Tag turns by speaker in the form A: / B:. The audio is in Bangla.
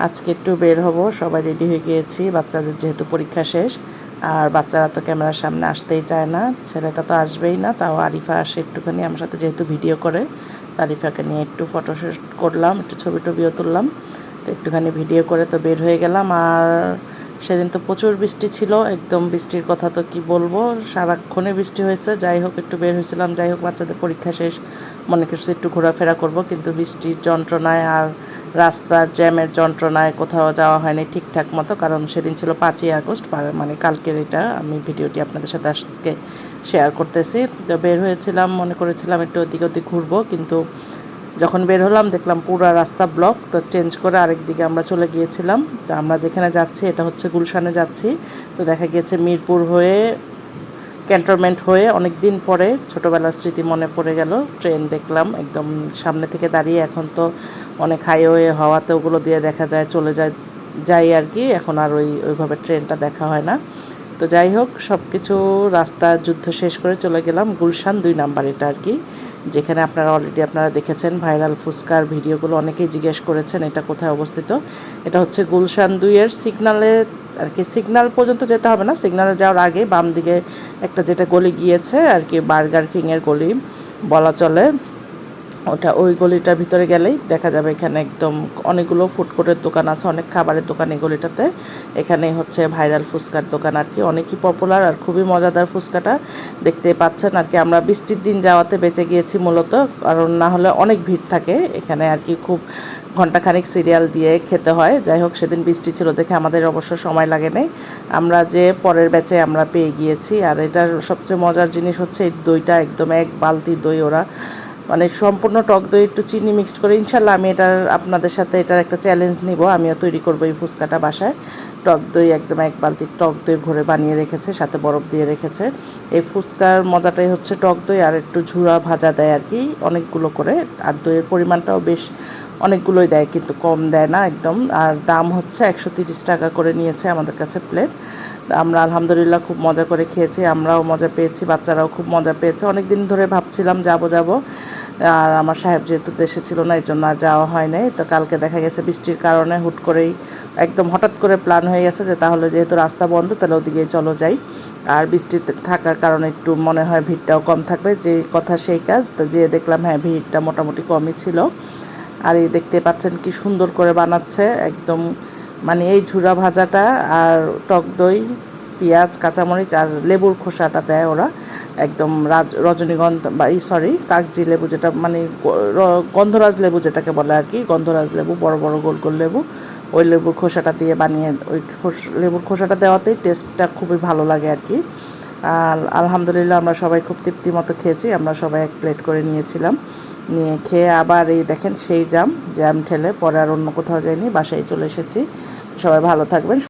A: আজকে একটু বের হব, সবাই রেডি হয়ে গিয়েছি। বাচ্চাদের যেহেতু পরীক্ষা শেষ, আর বাচ্চারা তো ক্যামেরার সামনে আসতেই চায় না, ছেলেটা তো আসবেই না, তাও আরিফা আসে একটুখানি আমার সাথে, যেহেতু ভিডিও করে। আরিফাকে নিয়ে একটু ফটোশ্যুট করলাম, একটু ছবি টবিও তুললাম। তো একটুখানি ভিডিও করে তো বের হয়ে গেলাম। আর সেদিন তো প্রচুর বৃষ্টি ছিল, একদম বৃষ্টির কথা তো কি বলবো, সারাক্ষণে বৃষ্টি হয়েছে। যাই হোক একটু বের হয়েছিলাম, যাই হোক বাচ্চাদের পরীক্ষা শেষ, মনে করছি একটু ঘোরাফেরা করব, কিন্তু বৃষ্টির যন্ত্রণায় আর রাস্তার জ্যামের যন্ত্রণায় কোথাও যাওয়া হয়নি ঠিকঠাক মতো। কারণ সেদিন ছিল 5ই আগস্ট, মানে কালকের এটা আমি ভিডিওটি আপনাদের সাথে আজকে শেয়ার করতেছি। তো বের হয়েছিলাম, মনে করেছিলাম একটু ওদিক ওদিক ঘুরবো, কিন্তু যখন বের হলাম দেখলাম পুরো রাস্তা ব্লক। তো চেঞ্জ করে আরেক দিকে আমরা চলে গিয়েছিলাম। তো আমরা যেখানে যাচ্ছি এটা হচ্ছে গুলশানে যাচ্ছি। তো দেখা গিয়েছে মিরপুর হয়ে, ক্যান্টনমেন্ট হয়ে অনেক দিন পরে ছোটোবেলার স্মৃতি মনে পড়ে গেল। ট্রেন দেখলাম একদম সামনে থেকে দাঁড়িয়ে, এখন তো অনেক হাইওয়ে হওয়াতে ওগুলো দিয়ে দেখা যায়, চলে যায় যাই আর কি, এখন আর ওইভাবে ট্রেনটা দেখা হয় না। তো যাই হোক সব কিছু রাস্তা যুদ্ধ শেষ করে চলে গেলাম গুলশান 2 নাম্বার, এটা আর কি, যেখানে আপনারা অলরেডি দেখেছেন ভাইরাল ফুচকার ভিডিওগুলো, অনেকেই জিজ্ঞেস করেছেন এটা কোথায় অবস্থিত। এটা হচ্ছে গুলশান 2-এর সিগনালে আর কি, সিগনাল পর্যন্ত যেতে হবে না, সিগনালে যাওয়ার আগে বাম দিকে একটা যেটা গলি গিয়েছে আর কি, বার্গার কিংয়ের গলি বলা চলে, ওই গলিটার ভিতরে গেলেই দেখা যাবে এখানে একদম অনেকগুলো ফুড কোর্টের দোকান আছে, অনেক খাবারের দোকান এই গলিটাতে। এখানে হচ্ছে ভাইরাল ফুচকার দোকান আর কি, অনেকই পপুলার আর খুবই মজাদার ফুচকাটা, দেখতে পাচ্ছেন আর কি। আমরা বৃষ্টির দিন যাওয়াতে বেঁচে গিয়েছি মূলত, কারণ না হলে অনেক ভিড় থাকে এখানে আর কি, খুব ঘন্টাখানিক সিরিয়াল দিয়ে খেতে হয়। যাই হোক সেদিন বৃষ্টি ছিল দেখে আমাদের অবশ্য সময় লাগে নাই, আমরা যে পরের ব্যাচে আমরা পেয়ে গিয়েছি। আর এটার সবচেয়ে মজার জিনিস হচ্ছে এই দইটা, একদম 1 বালতি দই ওরা, মানে সম্পূর্ণ টক দই একটু চিনি মিক্সড করে, ইনশাল্লাহ আমি আপনাদের সাথে এটার একটা চ্যালেঞ্জ নিব, আমিও তৈরি করবো এই ফুচকাটা বাসায়। টক দই একদম 1 বালতি টক দই ভরে বানিয়ে রেখেছে, সাথে বরফ দিয়ে রেখেছে। এই ফুচকার মজাটাই হচ্ছে টক দই আর একটু ঝুরা ভাজা দেয় আর কি, অনেকগুলো করে। আর দইয়ের পরিমাণটাও বেশ অনেকগুলোই দেয়, কিন্তু কম দেয় না একদম। আর দাম হচ্ছে 130 টাকা করে নিয়েছে আমাদের কাছে প্লেট। আমরা আলহামদুলিল্লাহ খুব মজা করে খেয়েছি, আমরাও মজা পেয়েছি, বাচ্চারাও খুব মজা পেয়েছে। অনেক দিন ধরে ভাবছিলাম যাব যাব, আর আমার সাহেব যেহেতু দেশে ছিল না, এই জন্য আর যাওয়া হয় নাই। তো কালকে দেখা গেছে বৃষ্টির কারণে হুট করেই একদম হঠাৎ করে প্ল্যান হয়ে গেছে যে তাহলে যেহেতু রাস্তা বন্ধ তাহলে ওদিকেই চলো যাই। আর বৃষ্টিতে থাকার কারণে একটু মনে হয় ভিড়টাও কম থাকবে, যে কথা সেই কাজ। তো যেয়ে দেখলাম হ্যাঁ ভিড়টা মোটামুটি কমই ছিল। আর এই দেখতে পাচ্ছেন কি সুন্দর করে বানাচ্ছে একদম, মানে এই ঝুরা ভাজাটা আর টক দই, পেঁয়াজ, কাঁচামরিচ আর লেবুর খোসাটা দেয় ওরা, একদম রজনীগন্ধা বা কাগজি লেবু, যেটা মানে গন্ধরাজ লেবু যেটাকে বলে আর কি, গন্ধরাজ লেবু, বড় বড় গোল গোল লেবু, ওই লেবুর খোসাটা দিয়ে বানিয়ে, ওই লেবুর খোসাটা দেওয়াতেই টেস্টটা খুবই ভালো লাগে আর কি। আর আলহামদুলিল্লাহ আমরা সবাই খুব তৃপ্তি মতো খেয়েছি, আমরা সবাই 1 প্লেট করে নিয়েছিলাম। নিয়ে খেয়ে আবার এই দেখেন সেই জ্যাম ঠেলে পরে আর অন্য কোথাও যাইনি, বাসায় চলে এসেছি। সবাই ভালো থাকবেন।